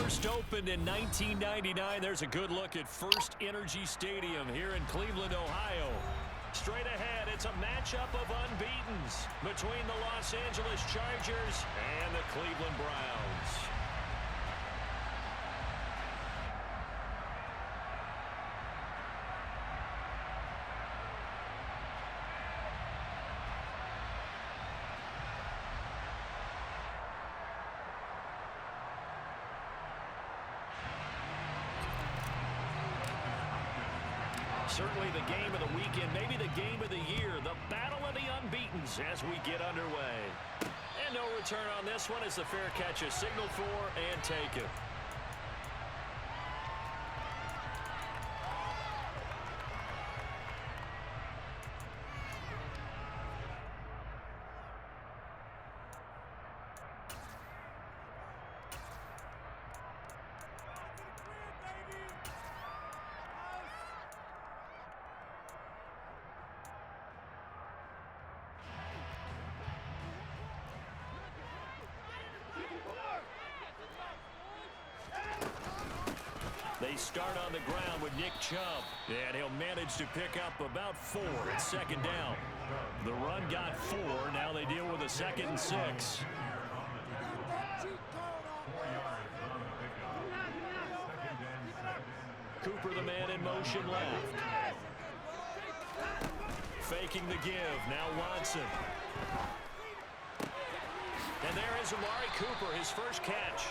First opened in 1999. There's a good look at First Energy Stadium here in Cleveland, Ohio. Straight ahead, it's a matchup of unbeatens between the Los Angeles Chargers and the Cleveland Browns. Certainly the game of the weekend, maybe the game of the year, the battle of the unbeatens as we get underway. And no return on this one as the fair catch is signaled for and taken. They start on the ground with Nick Chubb, and he'll manage to pick up about 4 at second down. The run got 4. Now they deal with a 2nd and 6. Cooper, the man in motion left. Faking the give. Now Watson. And there is Amari Cooper, his first catch.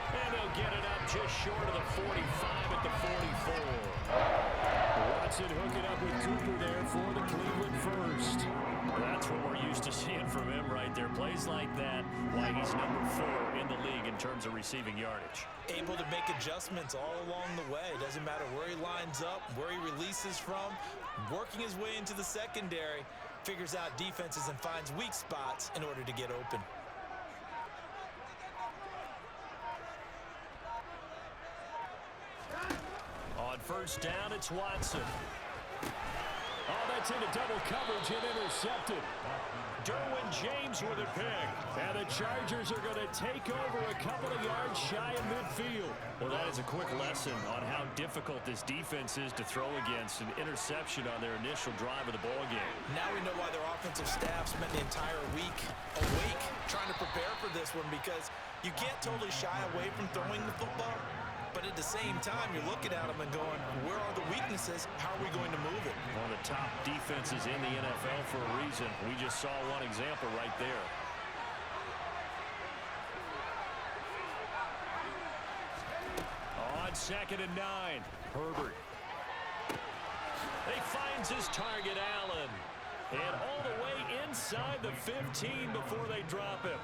And he'll get it up just short of the 45 at the 44. Watson hooking up with Cooper there for the Cleveland first. That's what we're used to seeing from him right there. Plays like that, why he's number 4 in the league in terms of receiving yardage. Able to make adjustments all along the way. Doesn't matter where he lines up, where he releases from. Working his way into the secondary, figures out defenses and finds weak spots in order to get open. On first down, it's Watson. Oh, that's into double coverage and intercepted. Derwin James with a pick. And the Chargers are going to take over a couple of yards shy of midfield. Well, that is a quick lesson on how difficult this defense is to throw against. An interception on their initial drive of the ball game. Now we know why their offensive staff spent the entire week awake trying to prepare for this one, because you can't totally shy away from throwing the football. But at the same time, you're looking at them and going, where are the weaknesses? How are we going to move it? One of the top defenses in the NFL for a reason. We just saw one example right there. On 2nd and 9, Herbert. He finds his target, Allen. And all the way inside the 15 before they drop him.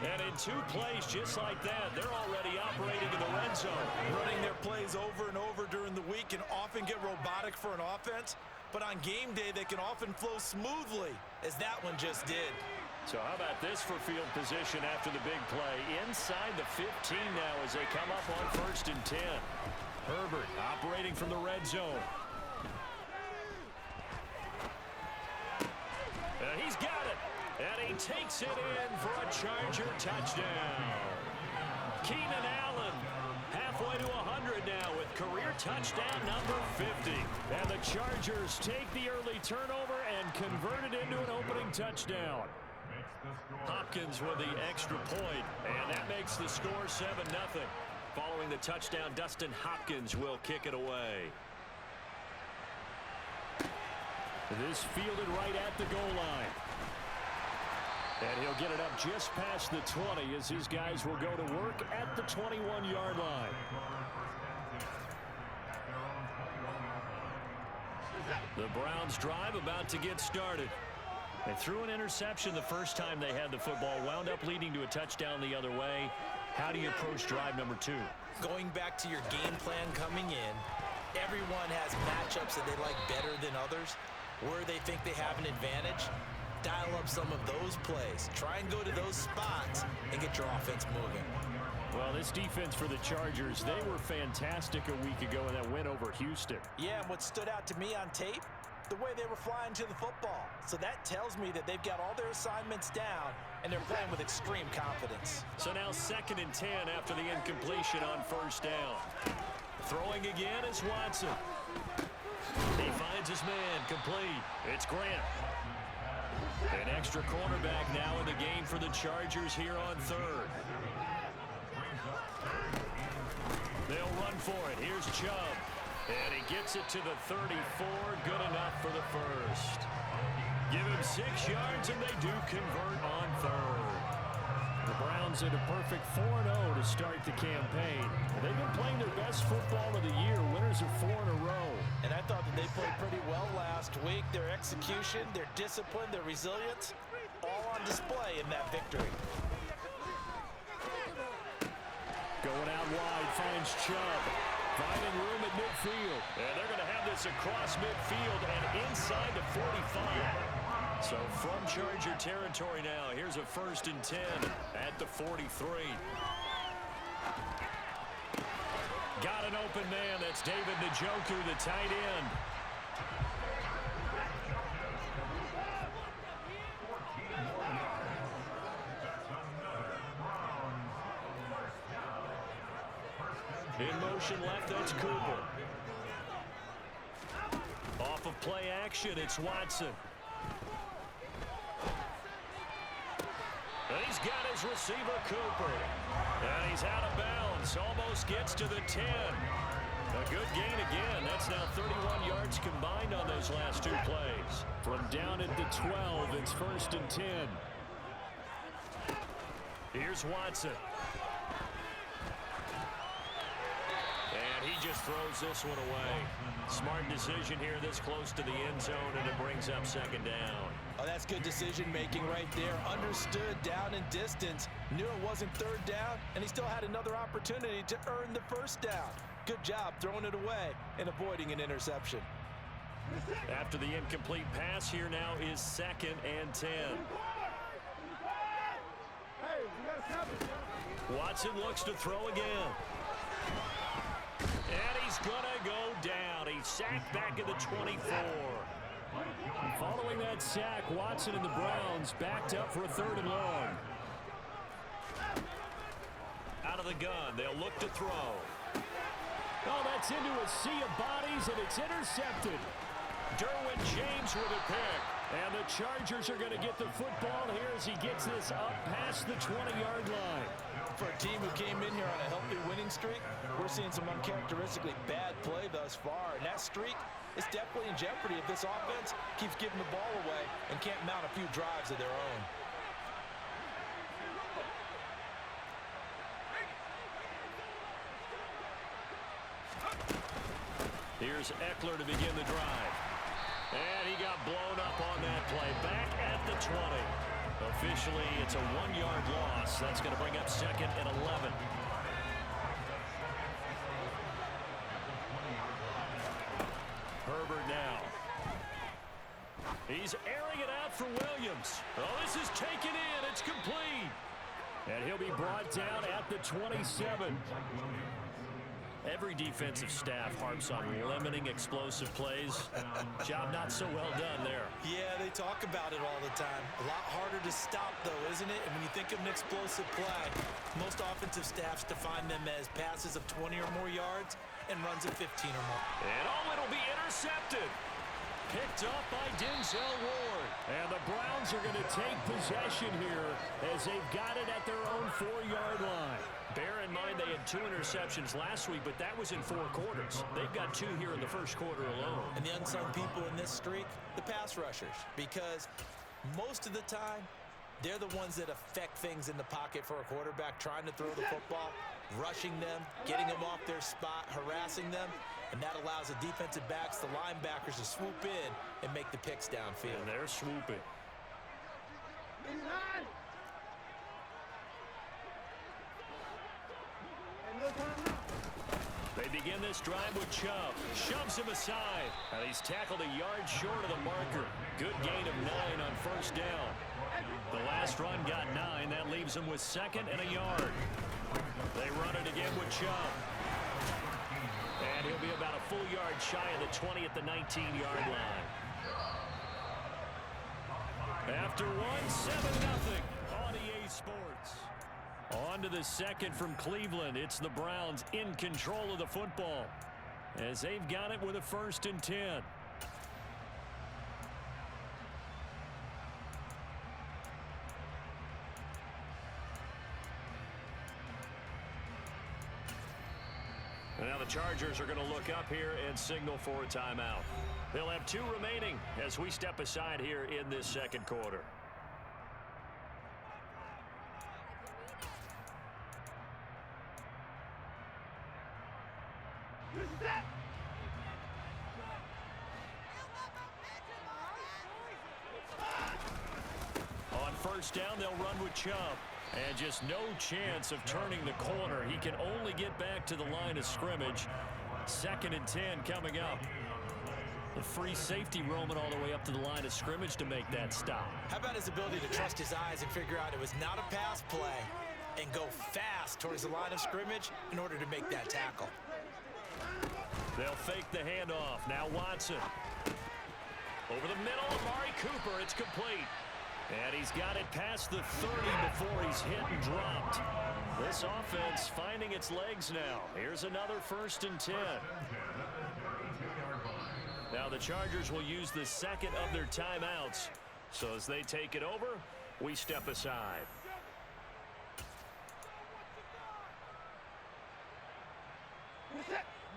And in 2 plays just like that, they're already operating in the red zone. Running their plays over and over during the week can often get robotic for an offense, but on game day they can often flow smoothly, as that one just did. So how about this for field position after the big play? Inside the 15 now as they come up on 1st and 10. Herbert operating from the red zone. He's got it. And he takes it in for a Charger touchdown. Keenan Allen halfway to 100 now with career touchdown number 50. And the Chargers take the early turnover and convert it into an opening touchdown. Hopkins with the extra point, and that makes the score 7-0. Following the touchdown, Dustin Hopkins will kick it away. This fielded right at the goal line. And he'll get it up just past the 20 as his guys will go to work at the 21-yard line. The Browns drive about to get started. They threw an interception the first time they had the football, wound up leading to a touchdown the other way. How do you approach drive number 2? Going back to your game plan coming in, everyone has matchups that they like better than others, where they think they have an advantage. Dial up some of those plays. Try and go to those spots and get your offense moving. Well, this defense for the Chargers, they were fantastic a week ago in that win over Houston. Yeah, and what stood out to me on tape, the way they were flying to the football. So that tells me that they've got all their assignments down, and they're playing with extreme confidence. So now 2nd and 10 after the incompletion on 1st down. Throwing again is Watson. He finds his man, complete. It's Grant. An extra cornerback now in the game for the Chargers here on 3rd. They'll run for it. Here's Chubb. And he gets it to the 34. Good enough for the first. Give him 6 yards, and they do convert on 3rd. The Browns at a perfect 4-0 to start the campaign. They've been playing their best football of the year. Winners of 4 in a row. And I thought that they played pretty well last week. Their execution, their discipline, their resilience, all on display in that victory. Going out wide, finds Chubb. Finding room at midfield. And they're going to have this across midfield and inside the 45. So from Charger territory now, here's a 1st and 10 at the 43. Got an open man. That's David Njoku, the tight end. In motion left, that's Cooper. Off of play action, it's Watson. And he's got his receiver, Cooper. And he's out of bounds. Almost gets to the 10. A good gain again. That's now 31 yards combined on those last 2 plays. From down at the 12, it's 1st and 10. Here's Watson. And he just throws this one away. Smart decision here this close to the end zone, and it brings up 2nd down. Oh, that's good decision-making right there. Understood down and distance. Knew it wasn't 3rd down, and he still had another opportunity to earn the 1st down. Good job throwing it away and avoiding an interception. After the incomplete pass, here now is 2nd and 10. Watson looks to throw again. And he's going to go down. He's sacked back at the 24. Following that sack, Watson and the Browns backed up for a 3rd and long. Out of the gun, they'll look to throw. Oh, that's into a sea of bodies, and it's intercepted. Derwin James with a pick. And the Chargers are going to get the football here as he gets this up past the 20-yard line. For a team who came in here on a healthy winning streak, we're seeing some uncharacteristically bad play thus far. And that streak is definitely in jeopardy if this offense keeps giving the ball away and can't mount a few drives of their own. Here's Eckler to begin the drive. And he got blown up on that play. Back at the 20. Officially, it's a 1-yard loss. That's going to bring up 2nd and 11. Herbert now. He's airing it out for Williams. Oh, this is taken in. It's complete. And he'll be brought down at the 27. Every defensive staff harps on limiting explosive plays. Job not so well done there. Yeah, they talk about it all the time. A lot harder to stop, though, isn't it? And when you think of an explosive play, most offensive staffs define them as passes of 20 or more yards and runs of 15 or more. And it'll be intercepted. Picked up by Denzel Ward. And the Browns are going to take possession here as they've got it at their own 4-yard line. Bear in mind they had 2 interceptions last week, but that was in 4 quarters. They've got 2 here in the first quarter alone. And the unsung people in this streak, the pass rushers, because most of the time, they're the ones that affect things in the pocket for a quarterback trying to throw the football, rushing them, getting them off their spot, harassing them, and that allows the defensive backs, the linebackers to swoop in and make the picks downfield. And they're swooping. They begin this drive with Chubb. Shoves him aside. And he's tackled a yard short of the marker. Good gain of 9 on 1st down. The last run got 9. That leaves him with 2nd and a yard. They run it again with Chubb. And he'll be about a full yard shy of the 20 at the 19-yard line. After one, 7-0 on EA Sports. On to the second from Cleveland. It's the Browns in control of the football as they've got it with a 1st and 10. Now the Chargers are going to look up here and signal for a timeout. They'll have 2 remaining as we step aside here in this second quarter. On 1st down, they'll run with Chubb. And just no chance of turning the corner. He can only get back to the line of scrimmage. 2nd and 10 coming up. The free safety roaming all the way up to the line of scrimmage to make that stop. How about his ability to trust his eyes and figure out it was not a pass play and go fast towards the line of scrimmage in order to make that tackle. They'll fake the handoff. Now Watson. Over the middle, Amari Cooper. It's complete. And he's got it past the 30 before he's hit and dropped. This offense finding its legs now. Here's another 1st and 10. Now the Chargers will use the second of their timeouts. So as they take it over, we step aside.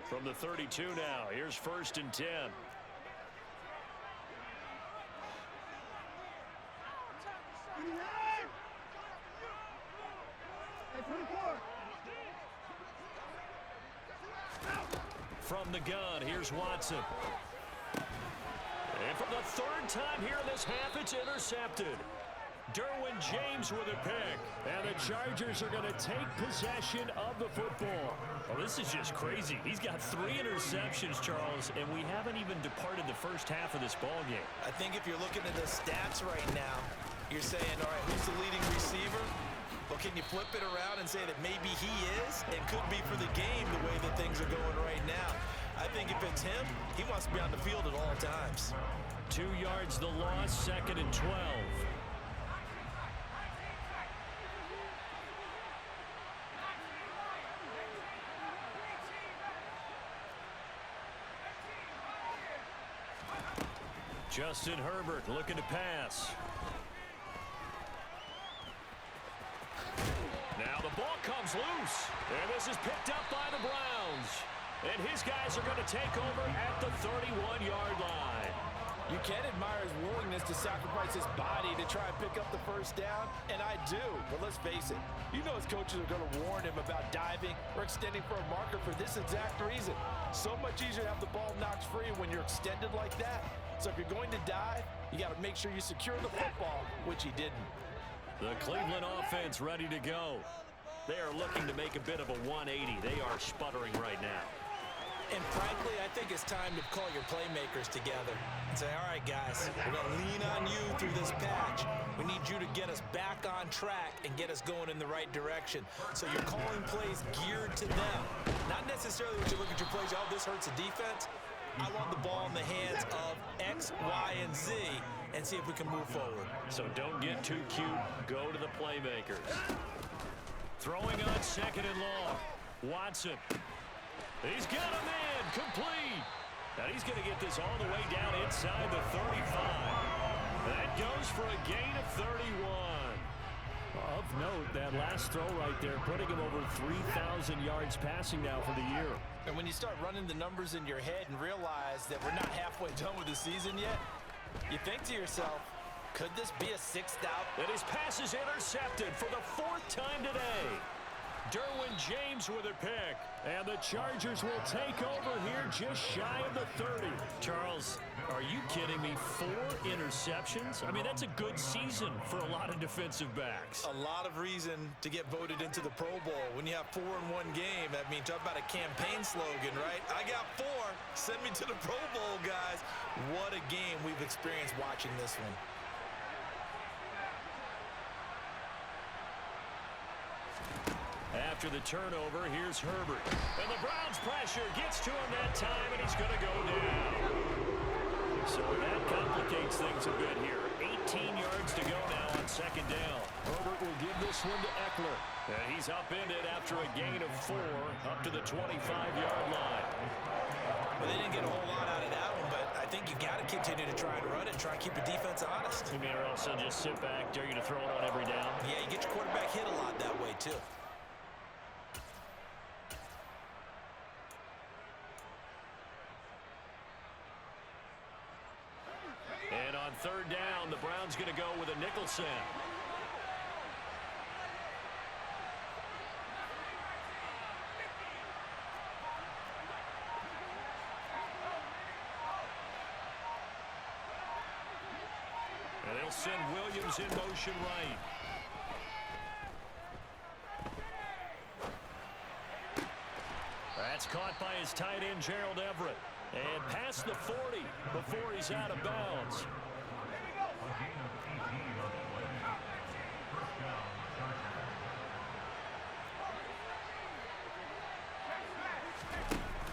From the 32 now, here's 1st and 10. From the gun, here's Watson. And for the 3rd time here in this half, it's intercepted. Derwin James with a pick. And the Chargers are going to take possession of the football. Well, this is just crazy. He's got 3 interceptions, Charles, and we haven't even departed the first half of this ballgame. I think if you're looking at the stats right now, you're saying, all right, who's the leading receiver? Well, can you flip it around and say that maybe he is and could be for the game the way that things are going right now? I think if it's him, he wants to be on the field at all times. 2 yards the loss, 2nd and 12. Justin Herbert looking to pass. Now the ball comes loose. And this is picked up by the Browns. And his guys are going to take over at the 31-yard line. You can admire his willingness to sacrifice his body to try and pick up the 1st down, and I do. But let's face it, you know his coaches are going to warn him about diving or extending for a marker for this exact reason. So much easier to have the ball knocked free when you're extended like that. So if you're going to dive, you got to make sure you secure the football, which he didn't. The Cleveland offense ready to go. They are looking to make a bit of a 180. They are sputtering right now. And frankly, I think it's time to call your playmakers together and say, all right, guys, we're going to lean on you through this patch. We need you to get us back on track and get us going in the right direction. So you're calling plays geared to them. Not necessarily when you look at your plays, oh, this hurts the defense. I want the ball in the hands of X, Y, and Z and see if we can move forward. So don't get too cute. Go to the playmakers. Throwing on 2nd and long. Watson. He's got him in. Complete. And he's going to get this all the way down inside the 35. That goes for a gain of 31. Of note, that last throw right there, putting him over 3,000 yards passing now for the year. And when you start running the numbers in your head and realize that we're not halfway done with the season yet, you think to yourself, could this be a 6th out? And his pass is intercepted for the 4th time today. Derwin James with a pick. And the Chargers will take over here just shy of the 30. Charles, are you kidding me? 4 interceptions? I mean, that's a good season for a lot of defensive backs. A lot of reason to get voted into the Pro Bowl. When you have 4 in one game, I mean, talk about a campaign slogan, right? I got 4. Send me to the Pro Bowl, guys. What a game we've experienced watching this one. After the turnover, here's Herbert. And the Browns' pressure gets to him that time, and he's going to go down. So that complicates things a bit here. 18 yards to go now on second down. Herbert will give this one to Eckler. And he's upended after a gain of 4 up to the 25-yard line. Well, they didn't get a whole lot out of that one, but I think you got to continue to try and run it, try and keep the defense honest. You may also just sit back, dare you to throw it on every down. Yeah, you get your quarterback hit a lot that way, too. And on third down, the Browns going to go with a Nicholson. And they'll send Williams in motion right. That's caught by his tight end, Gerald Everett. And past the 40 before he's out of bounds.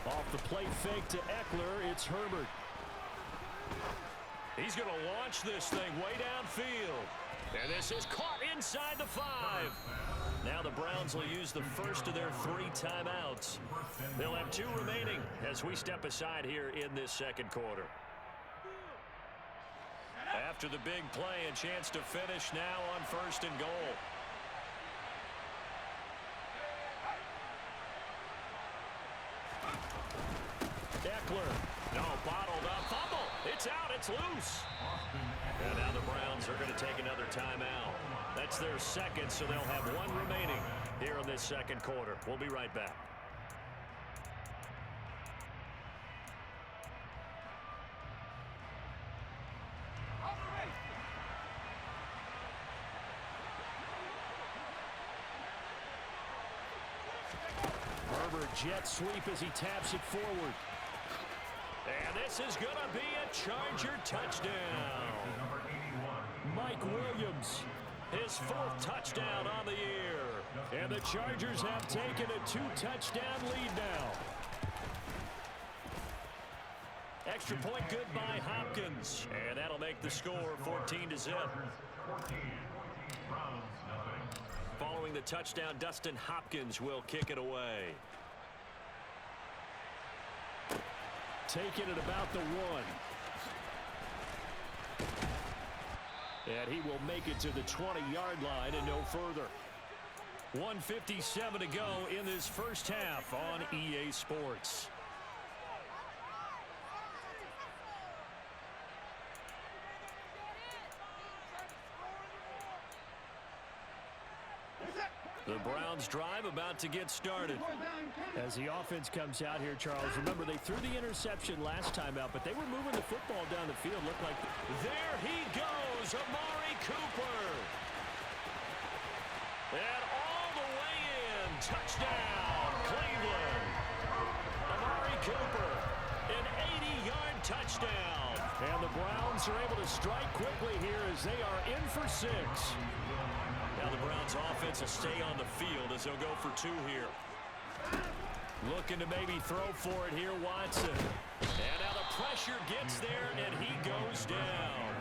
Off the play fake to Eckler, it's Herbert. He's going to launch this thing way downfield. And this is caught inside the 5. Now the Browns will use the first of their 3 timeouts. They'll have 2 remaining as we step aside here in this second quarter. After the big play, a chance to finish now on first and goal. Eckler. No, bottled up. Fumble. It's out. It's loose. And now the Browns are going to take another timeout. That's their second, so they'll have 1 remaining here in this second quarter. We'll be right back. Herbert jet sweep as he taps it forward. And this is going to be a Charger touchdown. Mike Williams. His 4th touchdown on the year. And the Chargers have taken a 2-touchdown lead now. Extra point good by Hopkins. And that'll make the score 14-0. Following the touchdown, Dustin Hopkins will kick it away. Taken at about the 1. And he will make it to the 20-yard line and no further. 1:57 to go in this first half on EA Sports. The Browns drive about to get started. As the offense comes out here, Charles, remember they threw the interception last time out, but they were moving the football down the field. Looked like there he goes, Amari Cooper. And all the way in, touchdown, Cleveland. Amari Cooper, an 80-yard touchdown. And the Browns are able to strike quickly here as they are in for 6. Now the Browns offense will stay on the field as they'll go for 2 here. Looking to maybe throw for it here, Watson. And now the pressure gets there, and he goes down.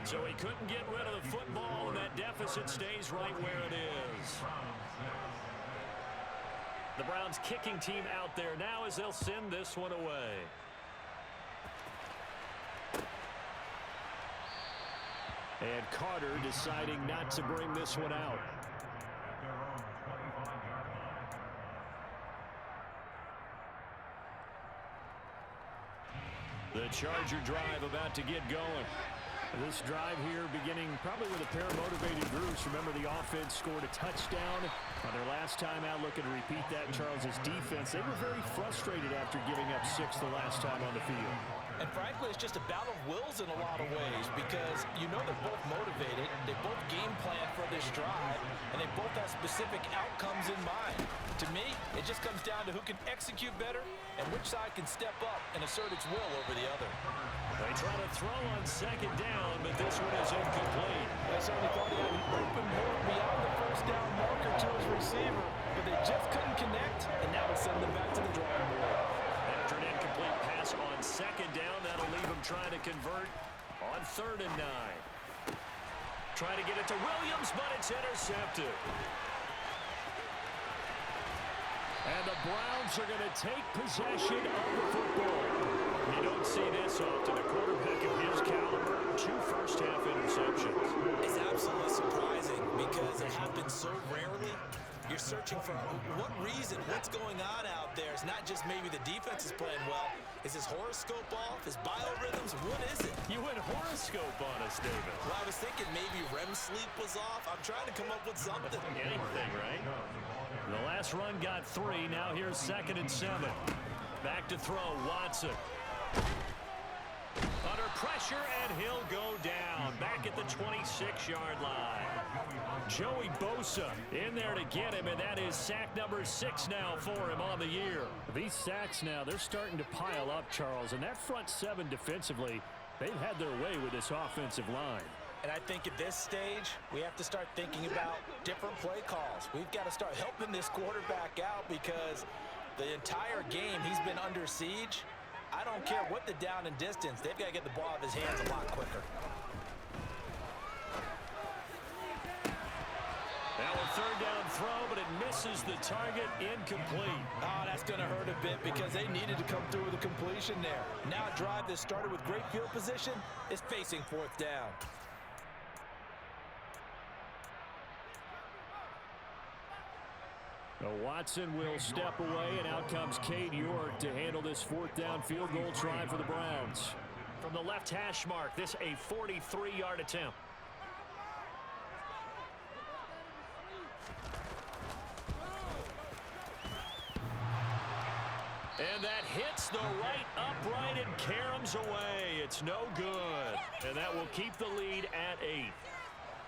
So he couldn't get rid of the football, and that deficit stays right where it is. The Browns kicking team out there now as they'll send this one away. And Carter deciding not to bring this one out. The Charger drive about to get going. This drive here beginning probably with a pair of motivated groups. Remember, the offense scored a touchdown on their last time out. Looking to repeat that. Charles's defense, they were very frustrated after giving up 6 the last time on the field. And frankly, it's just a battle of wills in a lot of ways because you know they're both motivated. They both game plan for this drive, and they both have specific outcomes in mind. To me, it just comes down to who can execute better and which side can step up and assert its will over the other. They try to throw on second down, but this one is incomplete. I certainly thought he had an open more beyond the first down marker to his receiver, but they just couldn't 3rd and 9. Trying to get it to Williams, but it's intercepted. And the Browns are going to take possession of the football. You don't see this often. A quarterback of his caliber, 2 first-half interceptions. It's absolutely surprising because it happens so rarely. You're searching for what reason, what's going on out there. It's not just maybe the defense is playing well. Is his horoscope off? His biorhythms? What is it? You went horoscope on us, David. Well, I was thinking maybe REM sleep was off. I'm trying to come up with something. Anything, right? The last run got 3. Now here's 2nd and 7. Back to throw, Watson. Under pressure, and he'll go down. Back at the 26-yard line. Joey Bosa in there to get him, and that is sack number 6 now for him on the year. These sacks now, they're starting to pile up, Charles, and that front 7 defensively, they've had their way with this offensive line. And I think at this stage, we have to start thinking about different play calls. We've got to start helping this quarterback out because the entire game he's been under siege. I don't care what the down and distance. They've got to get the ball out of his hands a lot quicker. Now a 3rd down throw, but it misses the target, incomplete. Oh, that's going to hurt a bit because they needed to come through with a completion there. Now a drive that started with great field position is facing 4th down. Watson will step away, and out comes Cade York to handle this 4th down field goal try for the Browns. From the left hash mark, this a 43-yard attempt. And that hits the right upright and caroms away. It's no good. And that will keep the lead at 8.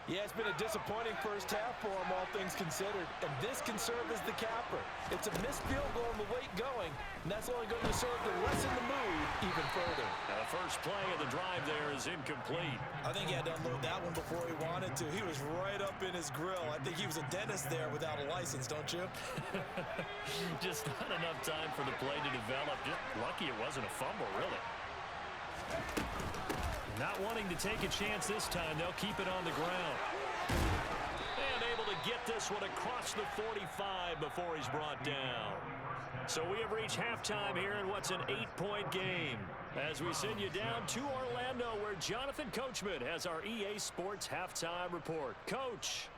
Yeah, it's been a disappointing first half for him, all things considered. And this can serve as the capper. It's a missed field goal and the late going, and that's only going to serve to lessen the mood even further. Now the first play of the drive there is incomplete. I think he had to unload that one before he wanted to. He was right up in his grill. I think he was a dentist there without a license, don't you? Just not enough time for the play to develop. Just lucky it wasn't a fumble, really. Not wanting to take a chance this time, they'll keep it on the ground. And able to get this one across the 45 before he's brought down. So we have reached halftime here in what's an 8-point game. As we send you down to Orlando, where Jonathan Coachman has our EA Sports halftime report. Coach.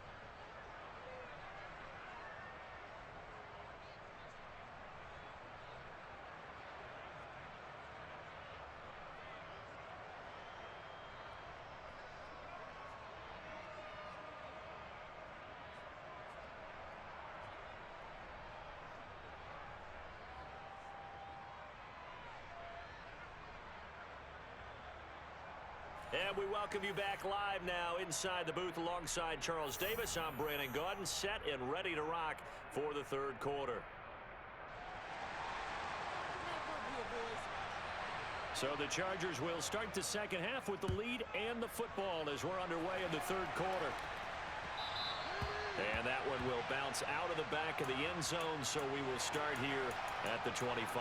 And we welcome you back live now inside the booth alongside Charles Davis. I'm Brandon Gaudin, set and ready to rock for the 3rd quarter. So the Chargers will start the 2nd half with the lead and the football as we're underway in the 3rd quarter. And that one will bounce out of the back of the end zone, so we will start here at the 25.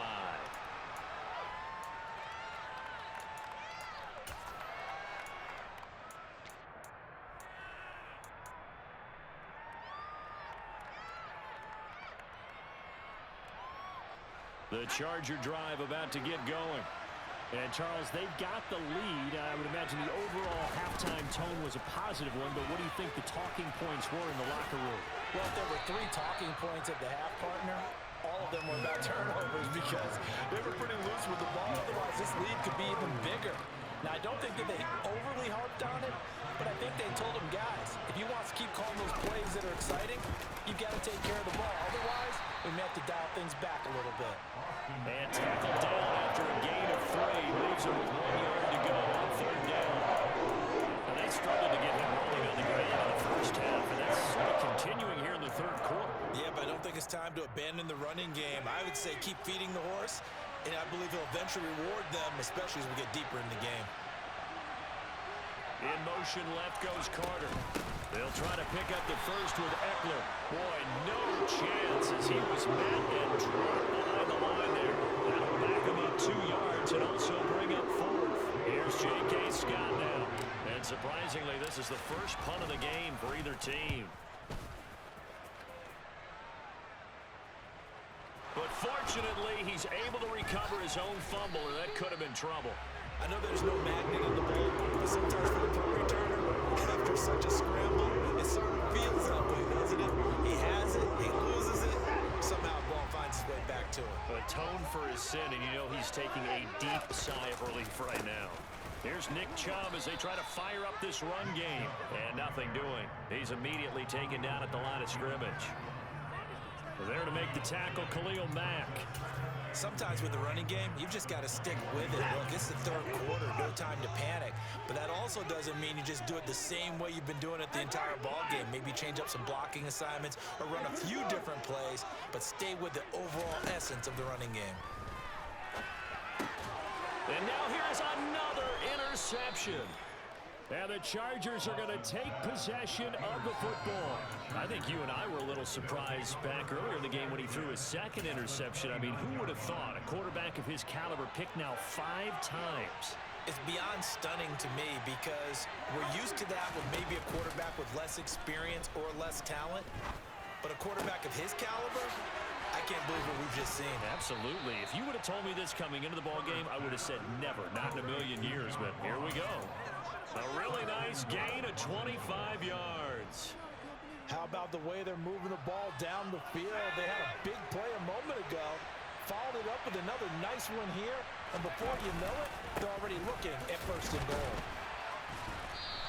The Charger drive about to get going. And, Charles, they've got the lead. I would imagine the overall halftime tone was a positive one, but what do you think the talking points were in the locker room? Well, if there were 3 talking points at the half, partner, all of them were about turnovers because they were pretty loose with the ball. Otherwise, this lead could be even bigger. Now, I don't think that they overly harped on it, but I think they told them, guys, if you want to keep calling those plays that are exciting, you've got to take care of the ball. Otherwise, we may have to dial things back a little bit. And tackled down after a gain of 3. Leaves him with 1 yard to go on 3rd down. And they struggled to get him rolling on the ground in the first half, and that's sort of continuing here in the 3rd quarter. Yeah, but I don't think it's time to abandon the running game. I would say keep feeding the horse, and I believe he'll eventually reward them, especially as we get deeper in the game. In motion, left goes Carter. They'll try to pick up the first with Eckler. Boy, no chance as he was met and dropped behind the line there. That'll back him up 2 yards and also bring up 4th. Here's J.K. Scott now. the first punt of the game for either team. But fortunately, he's able to recover his own fumble, or that could have been trouble. I know there's no magnet in the ball, but sometimes for the punt returner, after such a scramble, it sort of feels that way, doesn't it? He has it, he loses it, somehow the ball finds its way back to him. Atone for his sin, and you know he's taking a deep sigh of relief right now. Here's Nick Chubb as they try to fire up this run game. And nothing doing. He's immediately taken down at the line of scrimmage. There to make the tackle, Khalil Mack. Sometimes with the running game, you've just got to stick with it. Look, it's the third quarter, no time to panic. But that also doesn't mean you just do it the same way you've been doing it the entire ball game. Maybe change up some blocking assignments or run a few different plays, but stay with the overall essence of the running game. And now here's another interception. And the Chargers are going to take possession of the football. I think you and I were a little surprised back earlier in the game when he threw his second interception. I mean, who would have thought a quarterback of his caliber picked now 5 times? It's beyond stunning to me because we're used to that with maybe a quarterback with less experience or less talent. But a quarterback of his caliber, I can't believe what we've just seen. Absolutely. If you would have told me this coming into the ball game, I would have said never, not in a million years. But here we go. A really nice gain of 25 yards. How about the way they're moving the ball down the field? They had a big play a moment ago. Followed it up with another nice one here. And before you know it, they're already looking at first and goal.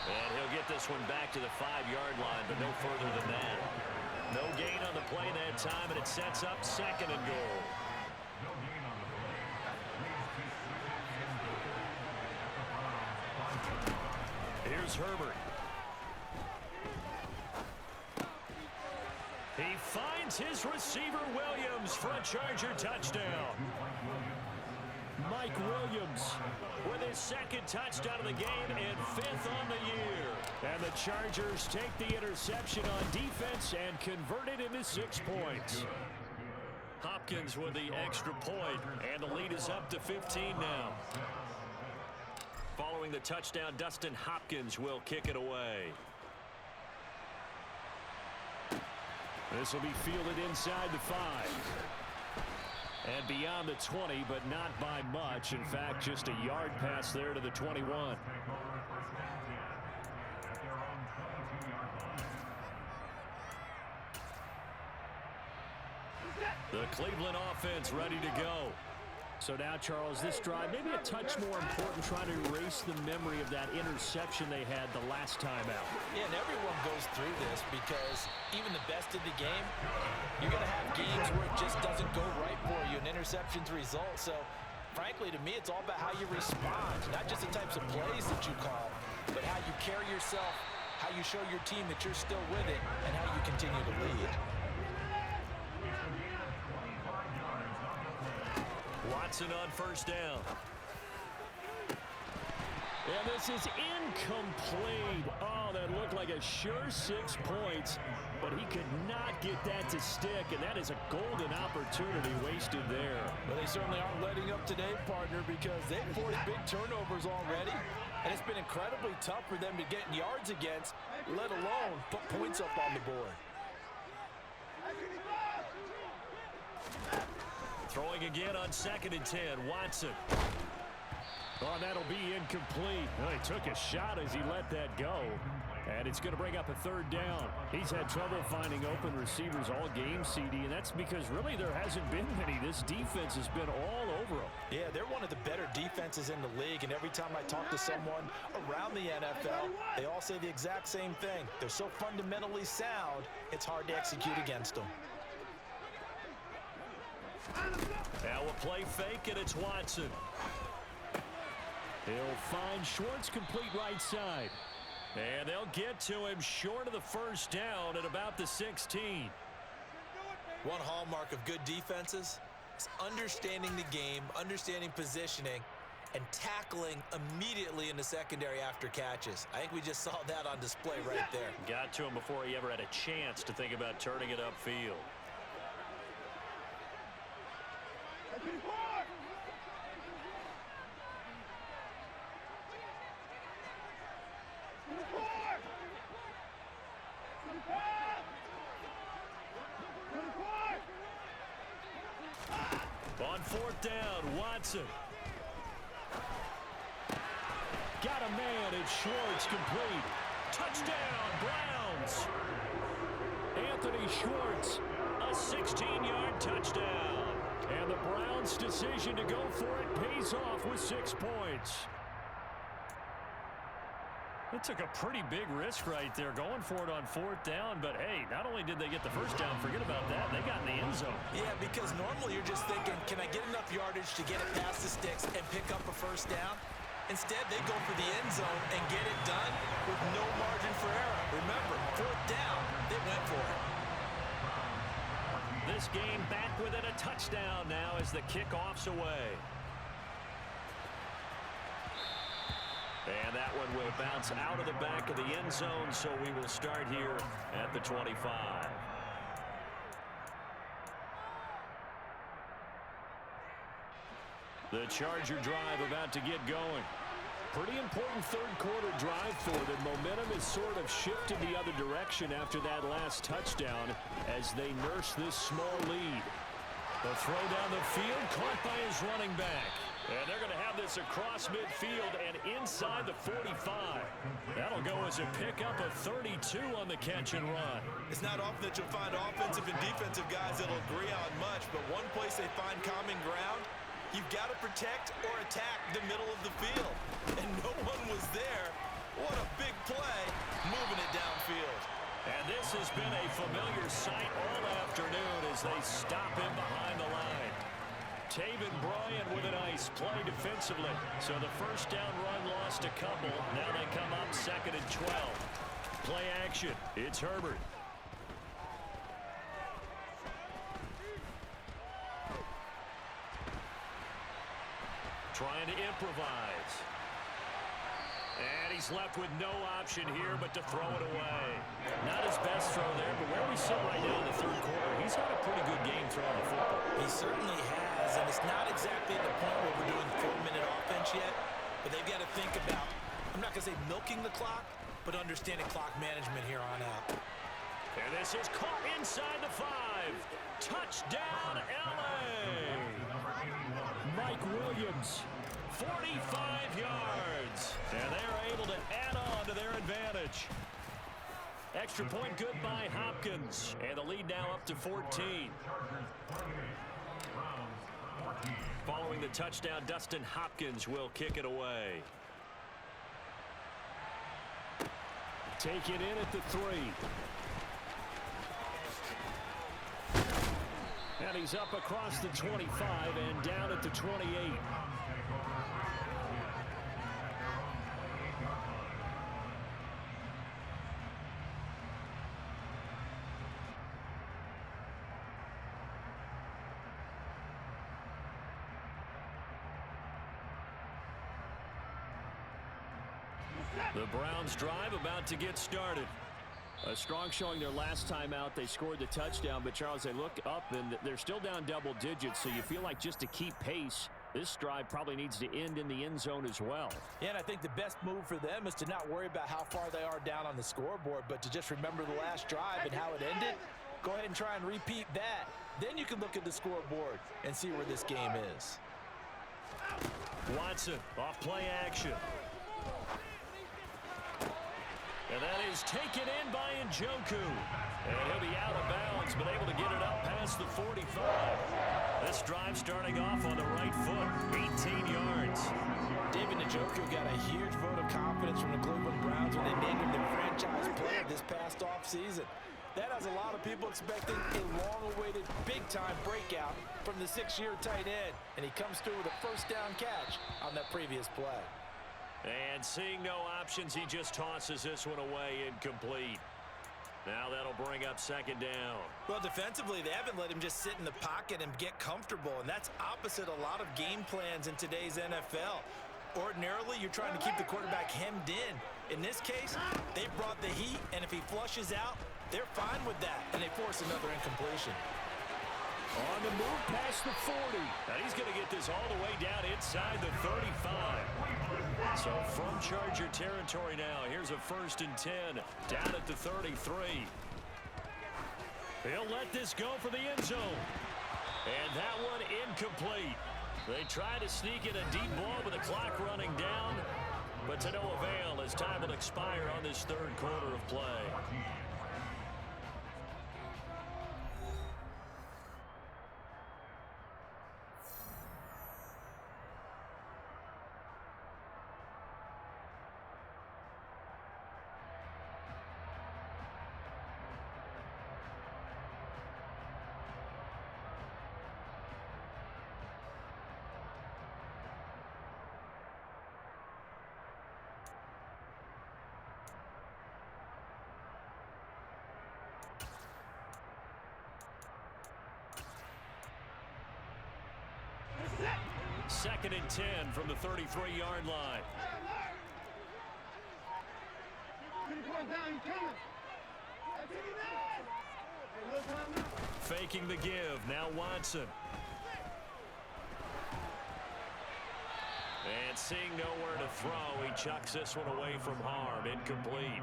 And he'll get this one back to the 5-yard line, but no further than that. No gain on the play that time, and it sets up second and goal. Here's Herbert. He finds his receiver Williams for a Charger touchdown. Mike Williams with his second touchdown of the game and 5th on the year. And the Chargers take the interception on defense and convert it into 6 points. Hopkins with the extra point, and the lead is up to 15 now. Following the touchdown, Dustin Hopkins will kick it away. This will be fielded inside the 5. And beyond the 20, but not by much. In fact, just a yard pass there to the 21. The Cleveland offense ready to go. So now, Charles, this drive, maybe a touch more important, trying to erase the memory of that interception they had the last time out. Yeah, and everyone goes through this because even the best of the game, you're going to have games where it just doesn't go right for you, and interceptions result. So, frankly, to me, it's all about how you respond, not just the types of plays that you call, but how you carry yourself, how you show your team that you're still with it, and how you continue to lead. Watson on first down. And this is incomplete. Oh, that looked like a sure 6 points, but he could not get that to stick, and that is a golden opportunity wasted there. Well, they certainly aren't letting up today, partner, because they've forced big turnovers already, and it's been incredibly tough for them to get yards against, let alone put points up on the board. Throwing again on 2nd and 10, Watson. Oh, that'll be incomplete. Well, he took a shot as he let that go. And it's going to bring up a 3rd down. He's had trouble finding open receivers all game, CD, and that's because really there hasn't been many. This defense has been all over them. Yeah, they're one of the better defenses in the league, and every time I talk to someone around the NFL, they all say the exact same thing. They're so fundamentally sound, it's hard to execute against them. Now a play fake, and it's Watson. He'll find Schwartz complete right side. And they'll get to him short of the first down at about the 16. One hallmark of good defenses is understanding the game, understanding positioning, and tackling immediately in the secondary after catches. I think we just saw that on display right there. Got to him before he ever had a chance to think about turning it upfield. On fourth down, Watson. Got a man. It's Schwartz, complete. Touchdown, Browns. Anthony Schwartz, a 16-yard touchdown. And the Browns' decision to go for it pays off with 6 points. It took a pretty big risk right there going for it on fourth down. But, hey, not only did they get the first down, forget about that, they got in the end zone. Yeah, because normally you're just thinking, can I get enough yardage to get it past the sticks and pick up a first down? Instead, they go for the end zone and get it done with no margin for error. Remember, fourth down, they went for it. This game back within a touchdown now as the kickoff's away. And that one will bounce out of the back of the end zone, so we will start here at the 25. The Charger drive about to get going. Pretty important third quarter drive for them. Momentum is sort of shifted the other direction after that last touchdown as they nurse this small lead. The throw down the field caught by his running back. And they're going to have this across midfield and inside the 45. That'll go as a pickup of 32 on the catch and run. It's not often that you'll find offensive and defensive guys that'll agree on much, but one place they find common ground, you've got to protect or attack the middle of the field. And no one was there. What a big play, moving it downfield. And this has been a familiar sight all afternoon as they stop him behind the line. Taven Bryan with a nice play defensively. So the first down run lost a couple. Now they come up 2nd and 12. Play action. It's Herbert. Trying to improvise. And he's left with no option here but to throw it away. Not his best throw there, but where we sit right now in the third quarter, he's had a pretty good game throwing the football. He certainly has, and it's not exactly at the point where we're doing 4-minute offense yet, but they've got to think about, I'm not going to say milking the clock, but understanding clock management here on out. And this is caught inside the 5. Touchdown, L.A. Mike Williams, 45 yards. And they're able to add on to their advantage. Extra point good by Hopkins. And the lead now up to 14. Following the touchdown, Dustin Hopkins will kick it away. Take it in at the 3. And he's up across the 25 and down at the 28. The Browns drive about to get started. A strong showing their last time out. They scored the touchdown, but Charles, they look up and they're still down double digits, so you feel like just to keep pace, this drive probably needs to end in the end zone as well. Yeah, and I think the best move for them is to not worry about how far they are down on the scoreboard, but to just remember the last drive and how it ended. Go ahead and try and repeat that. Then you can look at the scoreboard and see where this game is. Watson off play action. And that is taken in by Njoku. And he'll be out of bounds, but able to get it up past the 45. This drive starting off on the right foot, 18 yards. David Njoku got a huge vote of confidence from the Cleveland Browns when they named him their franchise player this past offseason. That has a lot of people expecting a long-awaited, big-time breakout from the 6-year tight end. And he comes through with a first-down catch on that previous play. And seeing no options, he just tosses this one away incomplete. Now that'll bring up 2nd down. Well, defensively, they haven't let him just sit in the pocket and get comfortable, and that's opposite a lot of game plans in today's NFL. Ordinarily, you're trying to keep the quarterback hemmed in. In this case, they brought the heat, and if he flushes out, they're fine with that, and they force another incompletion. On the move past the 40. Now he's going to get this all the way down inside the 35. So from Charger territory now, here's a 1st and 10 down at the 33. He'll let this go for the end zone. And that one incomplete. They try to sneak in a deep ball with the clock running down, but to no avail as time will expire on this third quarter of play. Second and 10 from the 33-yard line. Faking the give. Now Watson. And seeing nowhere to throw, he chucks this one away from harm. Incomplete.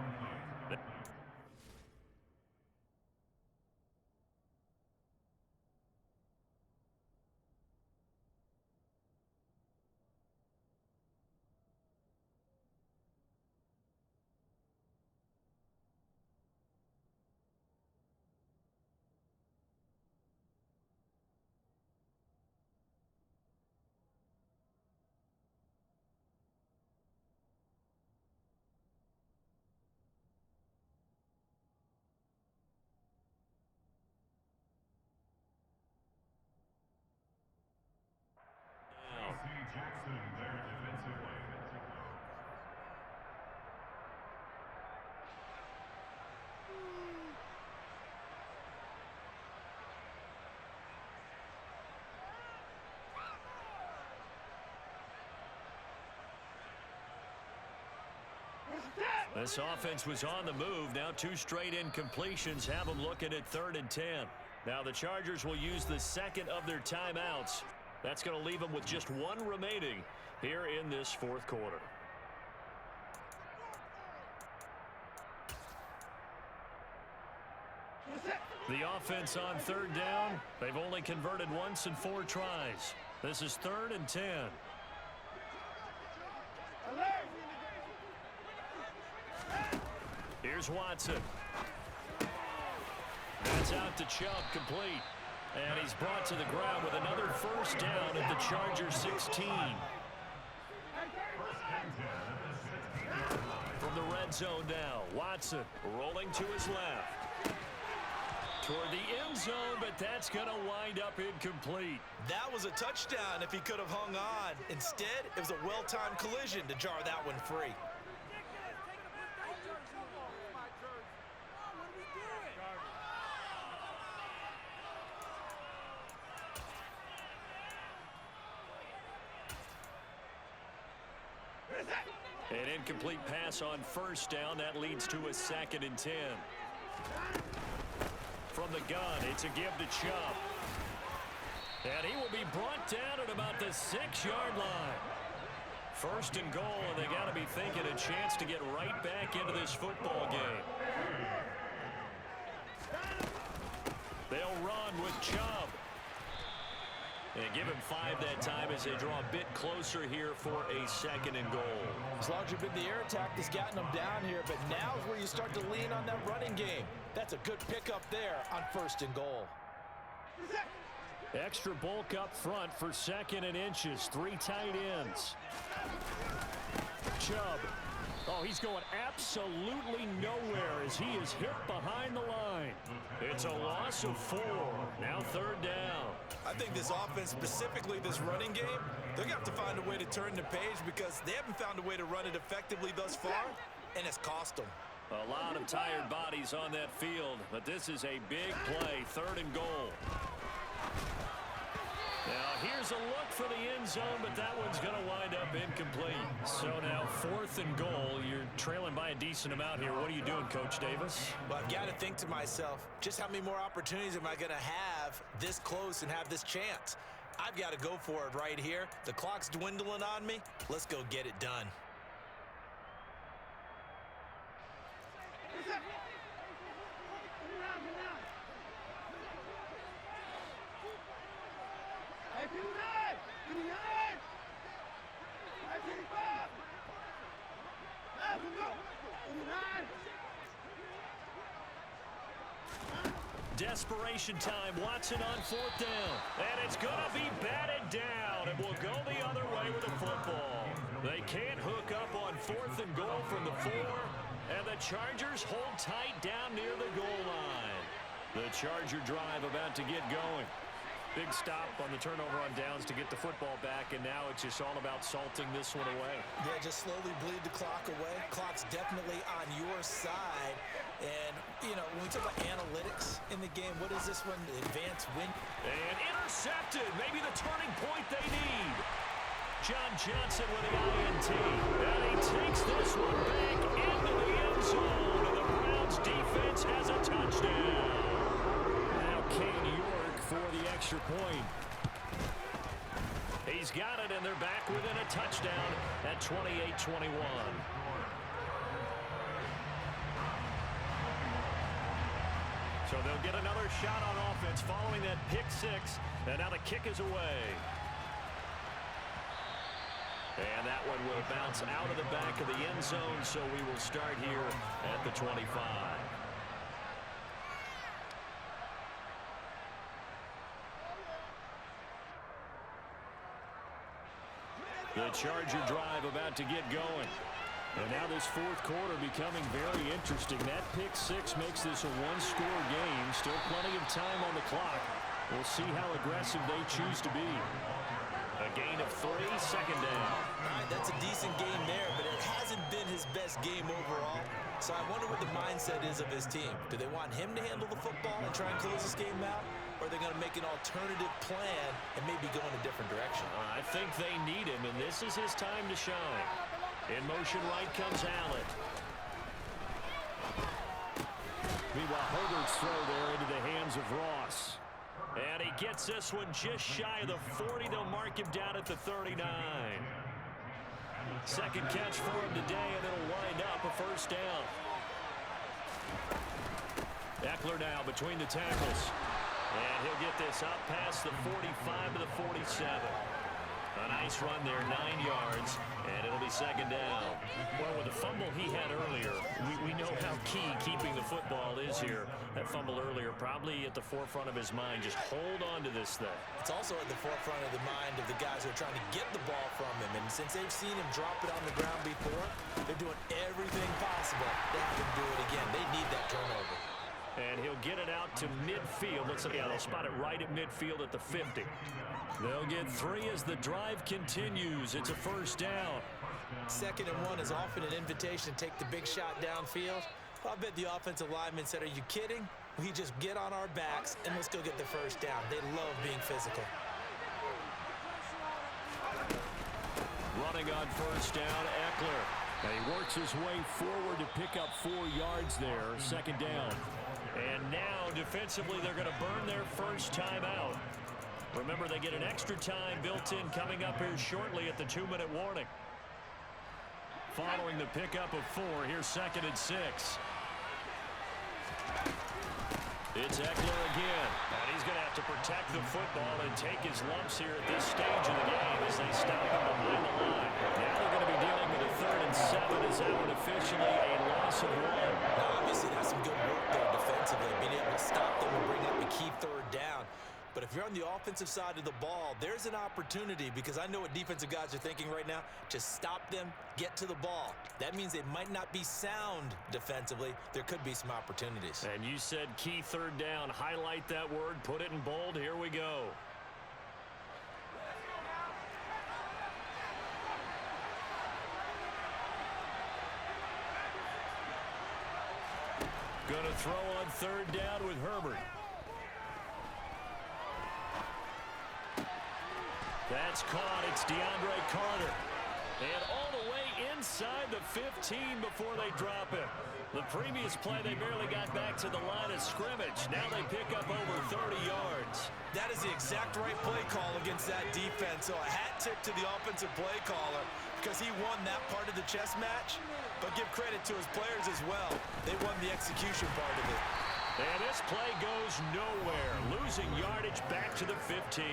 Jackson, their defensive way. This offense was on the move. Now two straight incompletions have them looking at 3rd and 10. Now the Chargers will use the second of their timeouts. That's going to leave them with just one remaining here in this fourth quarter. The offense on 3rd down. They've only converted once in 4 tries. This is 3rd and 10. Here's Watson. That's out to Chubb, complete. And he's brought to the ground with another first down at the Chargers 16. From the red zone now, Watson rolling to his left. Toward the end zone, but that's going to wind up incomplete. That was a touchdown if he could have hung on. Instead, it was a well-timed collision to jar that one free. An incomplete pass on first down. That leads to a 2nd and 10. From the gun, it's a give to Chubb. And he will be brought down at about the 6-yard line. 1st and goal, and they got to be thinking a chance to get right back into this football game. They'll run with Chubb. And give him 5 that time as they draw a bit closer here for a 2nd and goal. As long as you've been the air attack that's gotten them down here, but now is where you start to lean on that running game. That's a good pickup there on 1st and goal. Extra bulk up front for 2nd and inches. 3 tight ends. Chubb. Oh, he's going absolutely nowhere as he is hit behind the line. It's a loss of 4. Now 3rd down. I think this offense, specifically this running game, they're going to have to find a way to turn the page because they haven't found a way to run it effectively thus far, and it's cost them. A lot of tired bodies on that field, but this is a big play. 3rd and goal. Now, here's a look for the end zone, but that one's going to wind up incomplete. So now 4th and goal. You're trailing by a decent amount here. What are you doing, Coach Davis? Well, I've got to think to myself, just how many more opportunities am I going to have this close and have this chance? I've got to go for it right here. The clock's dwindling on me. Let's go get it done. Desperation time. Watson on 4th down. And it's going to be batted down. And will go the other way with the football. They can't hook up on 4th and goal from the 4. And the Chargers hold tight down near the goal line. The Charger drive about to get going. Big stop on the turnover on downs to get the football back, and now it's just all about salting this one away. Yeah, just slowly bleed the clock away. Clock's definitely on your side. And, you know, when we talk about analytics in the game, what is this one? The advanced win. And intercepted. Maybe the turning point they need. John Johnson with the INT. And he takes this one back into the end zone. And the Browns defense has a touchdown. Now Kane York for the extra point. He's got it, and they're back within a touchdown at 28-21. So they'll get another shot on offense following that pick 6. And now the kick is away. And that one will bounce out of the back of the end zone, so we will start here at the 25. The Charger drive about to get going. And now this 4th quarter becoming very interesting. That pick 6 makes this a one-score game. Still plenty of time on the clock. We'll see how aggressive they choose to be. A gain of 3, 2nd down. All right, that's a decent game there, but it hasn't been his best game overall. So I wonder what the mindset is of his team. Do they want him to handle the football and try and close this game out? Or are they going to make an alternative plan and maybe go in a different direction? I think they need him, and this is his time to shine. In motion right comes Allen. Meanwhile, Herbert's throw there into the hands of Ross. And he gets this one just shy of the 40. They'll mark him down at the 39. Second catch for him today, and it'll wind up a 1st down. Eckler now between the tackles. And he'll get this up past the 45 to the 47. A nice run there, 9 yards, and it'll be 2nd down. Well, with the fumble he had earlier, we know how key keeping the football is here. That fumble earlier probably at the forefront of his mind. Just hold on to this thing. It's also at the forefront of the mind of the guys who are trying to get the ball from him. And since they've seen him drop it on the ground before, they're doing everything possible to have him do it again. They need that turnover. And he'll get it out to midfield. Looks like, yeah, they'll spot it right at midfield at the 50. They'll get 3 as the drive continues. It's a 1st down. 2nd and 1 is often an invitation to take the big shot downfield. I bet the offensive lineman said, are you kidding? We just get on our backs and let's go get the 1st down. They love being physical. Running on 1st down, Eckler. And he works his way forward to pick up 4 yards there. 2nd down. And now, defensively, they're going to burn their first time out. Remember, they get an extra time built in coming up here shortly at the 2-minute warning. Following the pickup of 4, here's 2nd and 6. It's Eckler again. And he's going to have to protect the football and take his lumps here at this stage of the game as they stop him behind the line. Now they're going to be dealing with a 3rd and 7 as that one officially a loss of 1. Now, obviously, that's some good work there defensively, being able to stop them and bring up a key 3rd down. But if you're on the offensive side of the ball, there's an opportunity, because I know what defensive guys are thinking right now. Just stop them, get to the ball. That means they might not be sound defensively. There could be some opportunities. And you said key 3rd down. Highlight that word, put it in bold. Here we go. Going to throw on 3rd down with Herbert. That's caught. It's DeAndre Carter. And all the way inside the 15 before they drop it. The previous play, they barely got back to the line of scrimmage. Now they pick up over 30 yards. That is the exact right play call against that defense. So a hat tip to the offensive play caller, because he won that part of the chess match. But give credit to his players as well. They won the execution part of it. And this play goes nowhere, losing yardage back to the 15.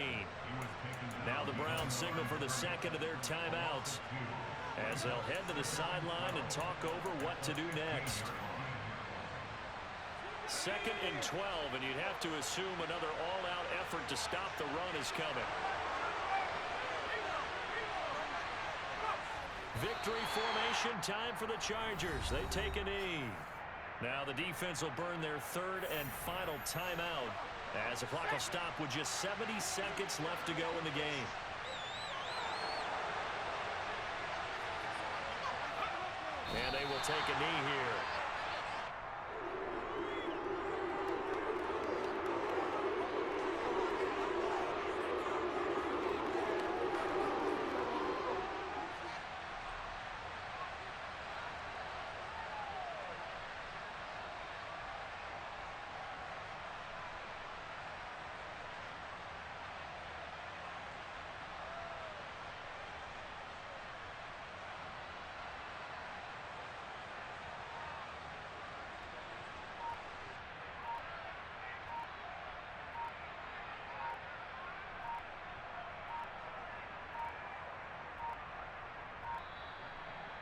Now the Browns signal for the second of their timeouts as they'll head to the sideline and talk over what to do next. 2nd and 12, and you'd have to assume another all-out effort to stop the run is coming. Victory formation time for the Chargers. They take a knee. Now the defense will burn their 3rd and final timeout as the clock will stop with just 70 seconds left to go in the game. And they will take a knee here.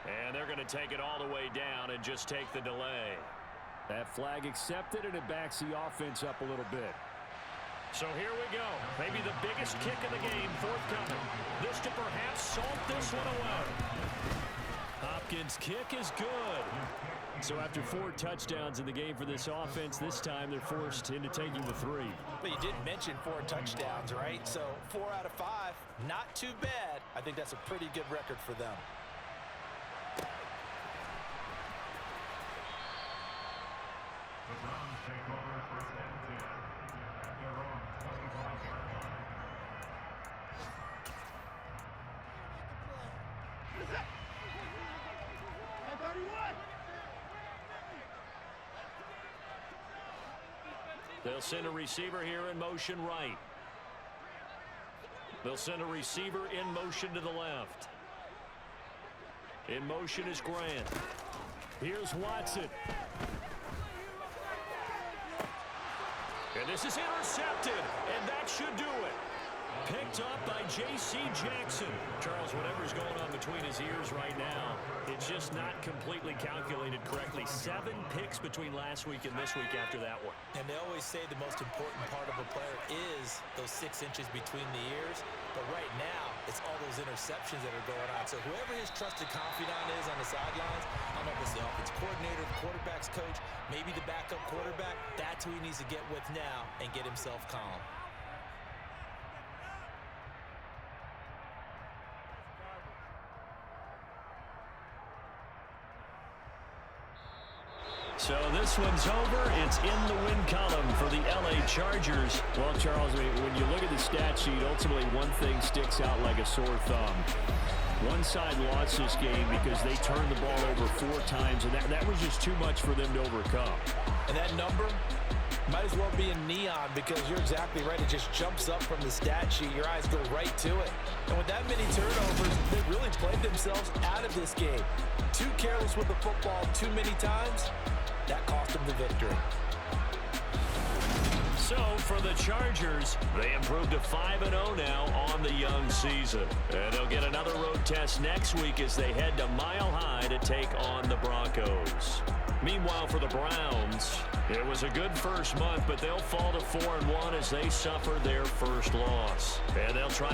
And they're going to take it all the way down and just take the delay. That flag accepted, and it backs the offense up a little bit. So here we go. Maybe the biggest kick of the game forthcoming. This to perhaps salt this one away. Hopkins' kick is good. So after 4 touchdowns in the game for this offense, this time they're forced into taking the 3. But you did mention 4 touchdowns, right? So 4 out of 5, not too bad. I think that's a pretty good record for them. They'll send a receiver here in motion right. They'll send a receiver in motion to the left. In motion is Grant. Here's Watson. And this is intercepted, and that should do it. Picked up by J.C. Jackson. Charles, whatever's going on between his ears right now, it's just not completely calculated correctly. 7 picks between last week and this week after that one. And they always say the most important part of a player is those 6 inches between the ears. But right now, it's all those interceptions that are going on. So whoever his trusted confidant is on the sidelines, I don't know if it's the offense coordinator, the quarterback's coach, maybe the backup quarterback, that's who he needs to get with now and get himself calm. So this one's over. It's in the win column for the L.A. Chargers. Well, Charles, when you look at the stat sheet, ultimately one thing sticks out like a sore thumb. One side lost this game because they turned the ball over 4 times, and that was just too much for them to overcome. And that number might as well be in neon because you're exactly right. It just jumps up from the stat sheet. Your eyes go right to it. And with that many turnovers, they really played themselves out of this game. Too careless with the football too many times. That cost them the victory. So for the Chargers, they improved to 5-0 now on the young season. And they'll get another road test next week as they head to Mile High to take on the Broncos. Meanwhile, for the Browns, it was a good first month, but they'll fall to 4-1 as they suffer their first loss. And they'll try